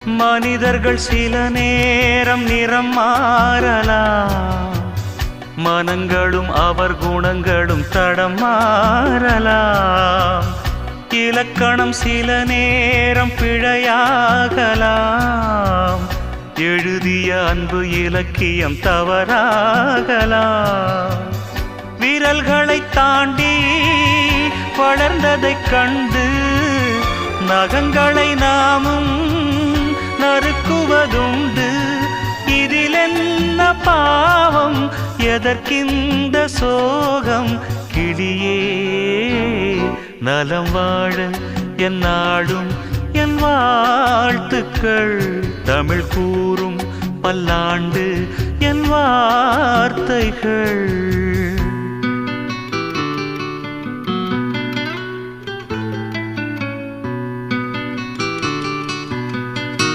மனிதர்கள் சில நேரம் நிறம் மாறலாம், மனங்களும் அவர் குணங்களும் தடம் மாறலாம். இலக்கணம் சில நேரம் பிழையாகலாம், எழுதிய அன்பு இலக்கியம் தவறாகலாம். விரல்களை தாண்டி வளர்ந்ததைக் கண்டு நகங்களை நாமும் நறுக்குவதுண்டு. இதில் என்ன பாவம், எதற்கிந்த சோகம்? கிளியே நலம் வாழ என் நாடும் என் வாழ்த்துக்கள், தமிழ் கூறும் பல்லாண்டு என் வார்த்தைகள்.